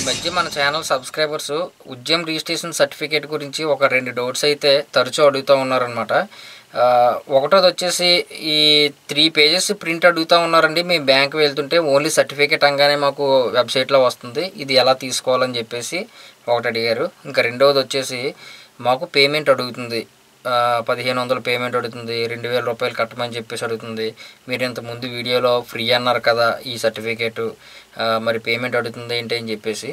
మధ్య మన channel subscribers Udyam registration certificate గురించి ఒక 2 డౌట్స్ అయితే తరచూ అడుగుతూ ఉన్నారనమాట. ఒకటోది వచ్చేసి ఈ 3 పేజెస్ ప్రింట్ అడుగుతూ ఉన్నారండి. మేము బ్యాంక్ వెళ్తుంటే ఓన్లీ సర్టిఫికేట్ అనగానే మాకు వెబ్సైట్లో వస్తుంది, ఇది ఎలా తీసుకోవాలని చెప్పేసి ఒకటి అడిగారు. ఇంకా రెండవది వచ్చేసి మాకు పేమెంట్ అడుగుతుంది, 1500 పేమెంట్ అడుగుతుంది, 2000 రూపాయలు కట్టమని చెప్పేసి అడుగుతుంది. మీరు ఇంతకుముందు వీడియోలో ఫ్రీ అన్నారు కదా ఈ సర్టిఫికేటు, మరి పేమెంట్ అడుగుతుంది ఏంటి అని చెప్పేసి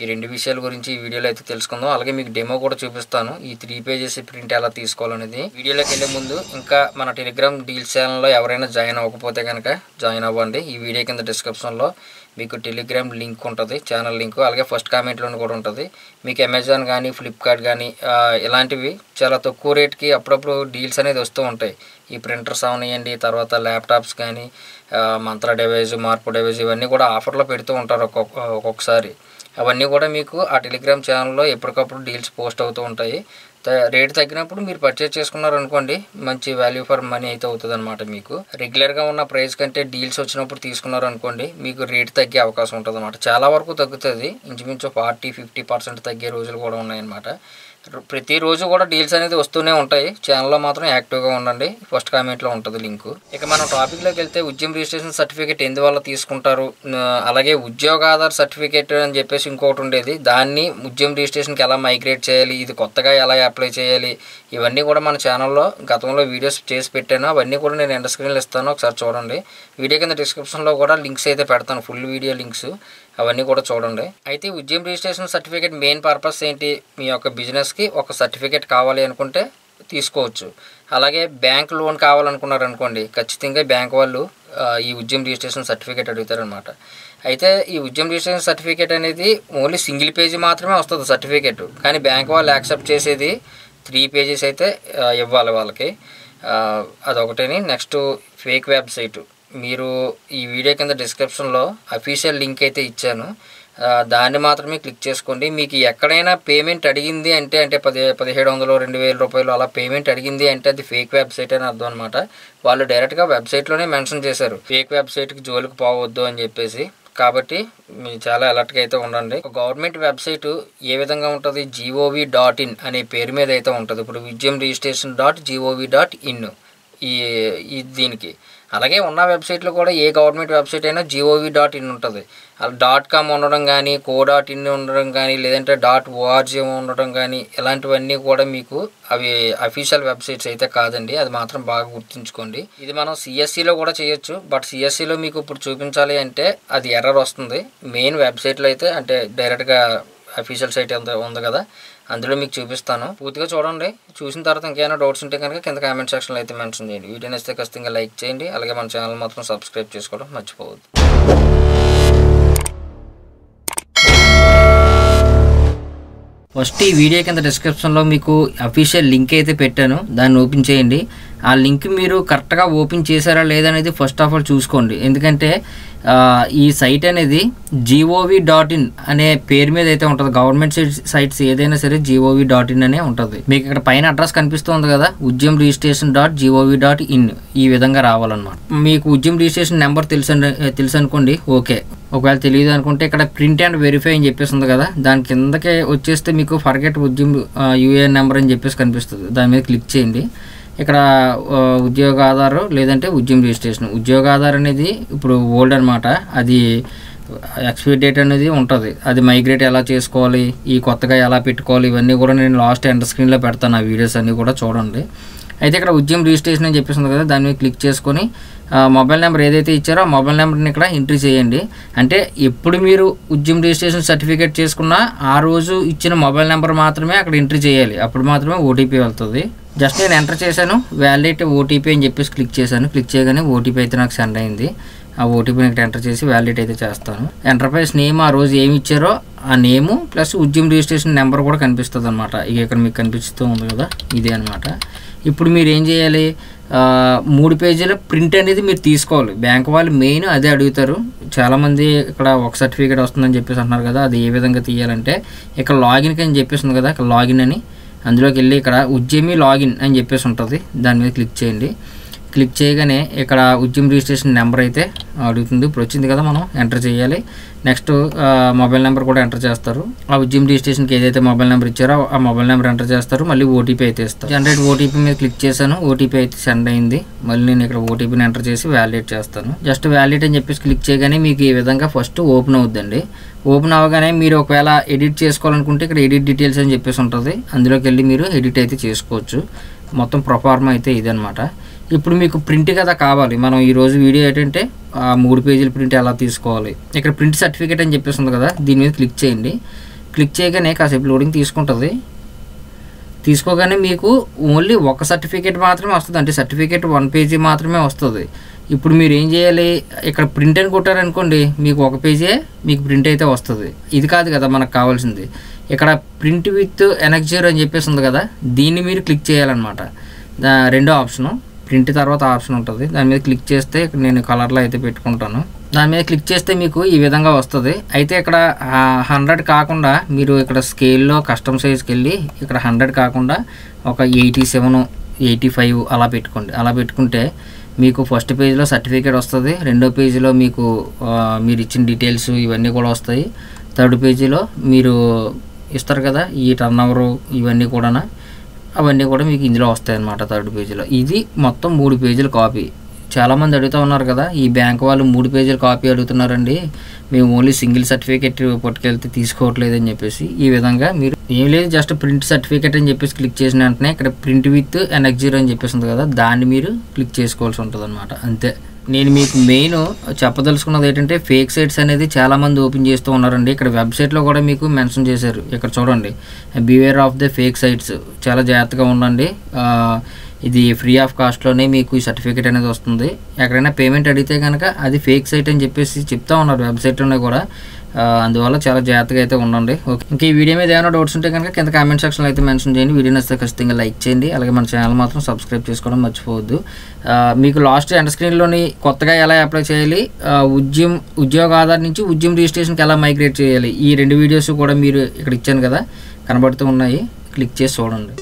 ఈ 2 విషయాల గురించి ఈ వీడియోలో అయితే తెలుసుకుందాం. అలాగే మీకు డెమో కూడా చూపిస్తాను, ఈ 3 పేజెస్ ప్రింట్ ఎలా తీసుకోవాలనేది. వీడియోలోకి వెళ్ళే ముందు ఇంకా మన టెలిగ్రామ్ డీల్స్ ఛానల్లో ఎవరైనా జాయిన్ అవ్వకపోతే కనుక జాయిన్ అవ్వండి. ఈ వీడియో కింద డిస్క్రిప్షన్లో మీకు టెలిగ్రామ్ లింక్ ఉంటుంది, ఛానల్ లింక్. అలాగే ఫస్ట్ కామెంట్లోనే కూడా ఉంటుంది. మీకు అమెజాన్ కానీ ఫ్లిప్కార్ట్ కానీ ఇలాంటివి చాలా తక్కువ రేట్కి అప్పుడప్పుడు డీల్స్ అనేది వస్తూ ఉంటాయి. ఈ ప్రింటర్స్ అవనివ్వండి, తర్వాత ల్యాప్టాప్స్ కానీ, మంత్ర డివైజ్, మార్పు డివైజ్, ఇవన్నీ కూడా ఆఫర్లో పెడుతూ ఉంటారు ఒక్కొక్కసారి. అవన్నీ కూడా మీకు ఆ టెలిగ్రామ్ ఛానల్లో ఎప్పటికప్పుడు డీల్స్ పోస్ట్ అవుతూ ఉంటాయి. రేట్ తగ్గినప్పుడు మీరు పర్చేజ్ చేసుకున్నారనుకోండి, మంచి వాల్యూ ఫర్ మనీ అయితే అవుతుంది అనమాట. మీకు రెగ్యులర్గా ఉన్న ప్రైస్ కంటే డీల్స్ వచ్చినప్పుడు తీసుకున్నారనుకోండి, మీకు రేట్ తగ్గే అవకాశం ఉంటుంది అనమాట. చాలా వరకు తగ్గుతుంది, ఇంచుమించు 40-50% తగ్గే రోజులు కూడా ఉన్నాయన్నమాట. ప్రతిరోజు కూడా డీల్స్ అనేది వస్తూనే ఉంటాయి. ఛానల్లో మాత్రం యాక్టివ్గా ఉండండి, ఫస్ట్ కామెంట్లో ఉంటుంది లింకు. ఇక మనం టాపిక్లోకి వెళ్తే ఉద్యమ్ రిజిస్ట్రేషన్ సర్టిఫికేట్ ఎందువల్ల తీసుకుంటారు, అలాగే ఉద్యోగ ఆధార్ సర్టిఫికేట్ అని చెప్పేసి ఇంకొకటి ఉండేది, దాన్ని ఉద్యమ్ రిజిస్ట్రేషన్కి ఎలా మైగ్రేట్ చేయాలి, ఇది కొత్తగా ఎలా అప్లై చేయాలి, ఇవన్నీ కూడా మన ఛానల్లో గతంలో వీడియోస్ చేసి పెట్టాను. అవన్నీ కూడా నేను ఎండ్ స్క్రీన్లో ఇస్తాను, ఒకసారి చూడండి. వీడియో కింద డిస్క్రిప్షన్లో కూడా లింక్స్ అయితే పెడతాను, ఫుల్ వీడియో లింక్స్, అవన్నీ కూడా చూడండి. అయితే Udyam registration certificate main purpose ఏంటి, మీ యొక్క బిజినెస్కి ఒక సర్టిఫికేట్ కావాలి అనుకుంటే తీసుకోవచ్చు. అలాగే బ్యాంక్ లోన్ కావాలనుకున్నారనుకోండి, ఖచ్చితంగా బ్యాంక్ వాళ్ళు ఈ ఉద్యమ్ రిజిస్ట్రేషన్ సర్టిఫికేట్ అడుగుతారనమాట. అయితే ఈ ఉద్యమ్ రిజిస్ట్రేషన్ సర్టిఫికేట్ అనేది ఓన్లీ సింగిల్ పేజీ మాత్రమే వస్తుంది సర్టిఫికేట్, కానీ బ్యాంక్ వాళ్ళు యాక్సెప్ట్ చేసేది 3 పేజెస్ అయితే ఇవ్వాలి వాళ్ళకి, అదొకటేని. నెక్స్ట్ ఫేక్ వెబ్సైటు, మీరు ఈ వీడియో కింద డిస్క్రిప్షన్లో అఫీషియల్ లింక్ అయితే ఇచ్చాను, దాన్ని మాత్రమే క్లిక్ చేసుకోండి. మీకు ఎక్కడైనా పేమెంట్ అడిగింది అంటే 1700-2000 రూపాయలు అలా పేమెంట్ అడిగింది అంటే అది ఫేక్ వెబ్సైట్ అని అర్థం అనమాట. వాళ్ళు డైరెక్ట్గా వెబ్సైట్లోనే మెన్షన్ చేశారు, ఫేక్ వెబ్సైట్కి జోలికి పోవద్దు అని చెప్పేసి. కాబట్టి మీరు చాలా అలర్ట్గా అయితే ఉండండి. గవర్నమెంట్ వెబ్సైటు ఏ విధంగా ఉంటుంది, gov.in అనే పేరు మీద అయితే ఉంటుంది. ఇప్పుడు ఉద్యమ్ రిజిస్ట్రేషన్ .gov.in ఈ దీనికి. అలాగే ఉన్న వెబ్సైట్లో కూడా ఏ గవర్నమెంట్ వెబ్సైట్ అయినా gov.in ఉంటుంది. అలా .com ఉండడం కానీ, co.in ఉండడం కానీ, లేదంటే .org ఉండడం కానీ, ఇలాంటివన్నీ కూడా మీకు అవి అఫీషియల్ వెబ్సైట్స్ అయితే కాదండి, అది మాత్రం బాగా గుర్తుంచుకోండి. ఇది మనం CSCలో కూడా చేయొచ్చు, బట్ CSCలో మీకు ఇప్పుడు చూపించాలి అంటే అది ఎర్రర్ వస్తుంది. మెయిన్ వెబ్సైట్లో అయితే అంటే డైరెక్ట్గా అఫీషియల్ సైట్ ఉంది కదా, అందులో మీకు చూపిస్తాను, పూర్తిగా చూడండి. చూసిన తర్వాత ఇంకేమైనా డౌట్స్ ఉంటే కనుక కింద కామెంట్ సెక్షన్లో అయితే మెన్షన్ చేయండి. వీడియో నచ్చితే ఖచ్చితంగా లైక్ చేయండి, అలాగే మన ఛానల్ మాత్రం సబ్స్క్రైబ్ చేసుకోవడం మర్చిపోవద్దు. ఫస్ట్ ఈ వీడియో కింద డిస్క్రిప్షన్లో మీకు అఫీషియల్ లింక్ అయితే పెట్టాను, దాన్ని ఓపెన్ చేయండి. ఆ లింక్ మీరు కరెక్ట్గా ఓపెన్ చేశారా లేదనేది ఫస్ట్ ఆఫ్ ఆల్ చూసుకోండి. ఎందుకంటే ఈ సైట్ అనేది gov.in అనే పేరు మీద అయితే ఉంటుంది. గవర్నమెంట్ సైట్స్ ఏదైనా సరే gov.in అనే ఉంటుంది. మీకు ఇక్కడ పైన అడ్రస్ కనిపిస్తుంది కదా, ఉద్యమ్ రిజిస్ట్రేషన్ .gov.in, ఈ విధంగా రావాలన్నమాట. మీకు ఉద్యమ్ రిజిస్ట్రేషన్ నెంబర్ తెలుసు అనుకోండి, ఓకే. ఒకవేళ తెలియదు అనుకుంటే ఇక్కడ ప్రింట్ అండ్ వెరిఫై అని చెప్పేస్తుంది కదా, దాని కిందకే వచ్చేస్తే మీకు ఫర్గెట్ ఉద్యమ్ UAN నెంబర్ అని చెప్పేసి కనిపిస్తుంది, దాని మీద క్లిక్ చేయండి. ఇక్కడ ఉద్యోగ ఆధార్ లేదంటే ఉద్యమ్ రిజిస్ట్రేషన్. ఉద్యోగ ఆధార్ అనేది ఇప్పుడు ఓల్డ్ అనమాట, అది ఎక్స్పైరీ డేట్ అనేది ఉంటుంది, అది మైగ్రేట్ ఎలా చేసుకోవాలి, ఈ కొత్తగా ఎలా పెట్టుకోవాలి, ఇవన్నీ కూడా నేను లాస్ట్ ఎండ్ స్క్రీన్లో పెడతాను, ఆ వీడియోస్ అన్నీ కూడా చూడండి. అయితే ఇక్కడ ఉద్యమ్ రిజిస్ట్రేషన్ అని చెప్పేస్తుంది కదా, దాని మీద క్లిక్ చేసుకొని మొబైల్ నెంబర్ ఏదైతే ఇచ్చారో ఆ మొబైల్ నెంబర్ని ఇక్కడ ఎంట్రీ చేయండి. అంటే ఎప్పుడు మీరు ఉద్యమ్ రిజిస్ట్రేషన్ సర్టిఫికేట్ చేసుకున్నా ఆ రోజు ఇచ్చిన మొబైల్ నెంబర్ మాత్రమే అక్కడ ఎంట్రీ చేయాలి, అప్పుడు మాత్రమే OTP వెళ్తుంది. జస్ట్ నేను ఎంటర్ చేశాను, వ్యాలిడేట్ OTP అని చెప్పేసి క్లిక్ చేశాను. క్లిక్ చేయగానే OTP అయితే నాకు సెండ్ అయింది. ఆ OTPని ఇక్కడ ఎంటర్ చేసి వ్యాలిడేట్ అయితే చేస్తాను. ఎంటర్ప్రైజ్ నేమ్ ఆ రోజు ఏమి ఇచ్చారో ఆ నేము ప్లస్ ఉద్యమ్ రిజిస్ట్రేషన్ నెంబర్ కూడా కనిపిస్తుంది అనమాట. ఇక ఇక్కడ మీకు కనిపిస్తూ ఉంది కదా, ఇదే అనమాట. ఇప్పుడు మీరు ఏం చేయాలి, 3 పేజీల ప్రింట్ అనేది మీరు తీసుకోవాలి. బ్యాంక్ వాళ్ళు మెయిన్ అదే అడుగుతారు. చాలామంది ఇక్కడ ఒక సర్టిఫికేట్ వస్తుందని చెప్పేసి అంటున్నారు కదా, అది ఏ విధంగా తీయాలంటే ఇక్కడ లాగిన్కి అని చెప్పేసి కదా, ఇక్కడ లాగిన్ అని అందులోకి వెళ్ళి ఇక్కడ ఉద్యమి లాగిన్ అని చెప్పేసి ఉంటుంది, దాని మీద క్లిక్ చేయండి. క్లిక్ చేయగానే ఇక్కడ ఉద్యమ్ రిజిస్ట్రేషన్ నెంబర్ అయితే అడుగుతుంది. ఇప్పుడు వచ్చింది కదా, మనం ఎంటర్ చేయాలి. నెక్స్ట్ మొబైల్ నెంబర్ కూడా ఎంటర్ చేస్తారు. ఆ ఉద్యమ్ రిజిస్ట్రేషన్కి ఏదైతే మొబైల్ నెంబర్ ఇచ్చారో ఆ మొబైల్ నెంబర్ ఎంటర్ చేస్తారు. మళ్ళీ ఓటీపీ అయితే ఇస్తారు. జనరేట్ ఓటీపీ మీద క్లిక్ చేశాను. ఓటీపీ అయితే సెండ్ అయింది. మళ్ళీ నేను ఇక్కడ ఓటీపీని ఎంటర్ చేసి వ్యాలిడేట్ చేస్తాను. జస్ట్ వ్యాలిడేట్ అని చెప్పేసి క్లిక్ చేయగానే మీకు ఈ విధంగా ఫస్ట్ ఓపెన్ అవుద్దండి. ఓపెన్ అవ్వగానే మీరు ఒకవేళ ఎడిట్ చేసుకోవాలనుకుంటే ఇక్కడ ఎడిట్ డీటెయిల్స్ అని చెప్పేసి ఉంటుంది. అందులోకి వెళ్ళి మీరు ఎడిట్ అయితే చేసుకోవచ్చు. మొత్తం ప్రొఫార్మా అయితే ఇదనమాట. ఇప్పుడు మీకు ప్రింట్ కదా కావాలి. మనం ఈరోజు వీడియో ఏంటంటే 3 పేజీల ప్రింట్ ఎలా తీసుకోవాలి. ఇక్కడ ప్రింట్ సర్టిఫికేట్ అని చెప్పేసి ఉంది కదా, దీని మీద క్లిక్ చేయండి. క్లిక్ చేయగానే కాసేపు లోడింగ్ తీసుకుంటుంది. తీసుకోగానే మీకు ఓన్లీ ఒక సర్టిఫికేట్ మాత్రమే వస్తుంది. అంటే సర్టిఫికేట్ 1 పేజీ మాత్రమే వస్తుంది. ఇప్పుడు మీరు ఏం చేయాలి, ఇక్కడ ప్రింట్ అని కొట్టారనుకోండి, మీకు 1 పేజే మీకు ప్రింట్ అయితే వస్తుంది. ఇది కాదు కదా మనకు కావాల్సింది. ఇక్కడ ప్రింట్ విత్ ఎనెక్జర్ అని చెప్పేసి ఉంది కదా, దీన్ని మీరు క్లిక్ చేయాలన్నమాట. రెండో ఆప్షను ప్రింట్ తర్వాత ఆప్షన్ ఉంటుంది. దాని మీద క్లిక్ చేస్తే ఇక్కడ నేను కలర్లో అయితే పెట్టుకుంటాను. దాని మీద క్లిక్ చేస్తే మీకు ఈ విధంగా వస్తుంది. అయితే ఇక్కడ 100 కాకుండా మీరు ఇక్కడ స్కేల్లో కస్టమ్ సైజ్కి వెళ్ళి ఇక్కడ 100 కాకుండా ఒక 87, 85 అలా పెట్టుకోండి. అలా పెట్టుకుంటే మీకు ఫస్ట్ పేజ్లో సర్టిఫికేట్ వస్తుంది. రెండో పేజీలో మీకు మీరు ఇచ్చిన డీటెయిల్స్ ఇవన్నీ కూడా వస్తాయి. థర్డ్ పేజీలో మీరు ఇస్తారు కదా ఈ టర్న్ ఓవరు ఇవన్నీ కూడా, అవన్నీ కూడా మీకు ఇందులో వస్తాయి అన్నమాట. థర్డ్ పేజీలో ఇది మొత్తం 3 పేజీల కాపీ. చాలామంది అడుగుతూ ఉన్నారు కదా, ఈ బ్యాంక్ వాళ్ళు 3 పేజీల కాపీ అడుగుతున్నారండి, మేము ఓన్లీ సింగిల్ సర్టిఫికేట్ పట్టుకెళ్తే తీసుకోవట్లేదని చెప్పేసి. ఈ విధంగా మీరు ఏం లేదు, జస్ట్ ప్రింట్ సర్టిఫికేట్ అని చెప్పేసి క్లిక్ చేసిన వెంటనే ఇక్కడ ప్రింట్ విత్ ఎనెక్జర్ అని చెప్పేసి ఉంది కదా, దాన్ని మీరు క్లిక్ చేసుకోవాల్సి ఉంటుంది అన్నమాట. అంతే. నేను మీకు మెయిన్ చెప్పదలుచుకున్నది ఏంటంటే ఫేక్ సైట్స్ అనేది చాలామంది ఓపెన్ చేస్తూ ఉన్నారండి. ఇక్కడ వెబ్సైట్లో కూడా మీకు మెన్షన్ చేశారు. ఇక్కడ చూడండి, beware of the fake sites, చాలా జాగ్రత్తగా ఉండండి. ఇది ఫ్రీ ఆఫ్ కాస్ట్లోనే మీకు ఈ సర్టిఫికేట్ అనేది వస్తుంది. ఎక్కడైనా పేమెంట్ అడిగితే కనుక అది ఫేక్ సైట్ అని చెప్పేసి చెప్తా ఉన్నారు వెబ్సైట్లోనే కూడా. అందువల్ల చాలా జాగ్రత్తగా అయితే ఉండండి. ఓకే, ఇంకా ఈ వీడియో మీద ఏమైనా డౌట్స్ ఉంటే కనుక కింద కామెంట్ సెక్షన్లో అయితే మెన్షన్ చేయండి. వీడియో నచ్చితే ఖచ్చితంగా లైక్ చేయండి. అలాగే మన ఛానల్ మాత్రం సబ్స్క్రైబ్ చేసుకోవడం మర్చిపోవద్దు. మీకు లాస్ట్ ఎండ్ స్క్రీన్లోని కొత్తగా ఎలా అప్లై చేయాలి, ఉద్యోగ ఆధార్ నుంచి ఉద్యమ్ రిజిస్ట్రేషన్కి ఎలా మైగ్రేట్ చేయాలి, ఈ 2 వీడియోస్ కూడా మీరు ఇక్కడ ఇచ్చాను కదా కనబడుతూ ఉన్నాయి. క్లిక్ చేసి చూడండి.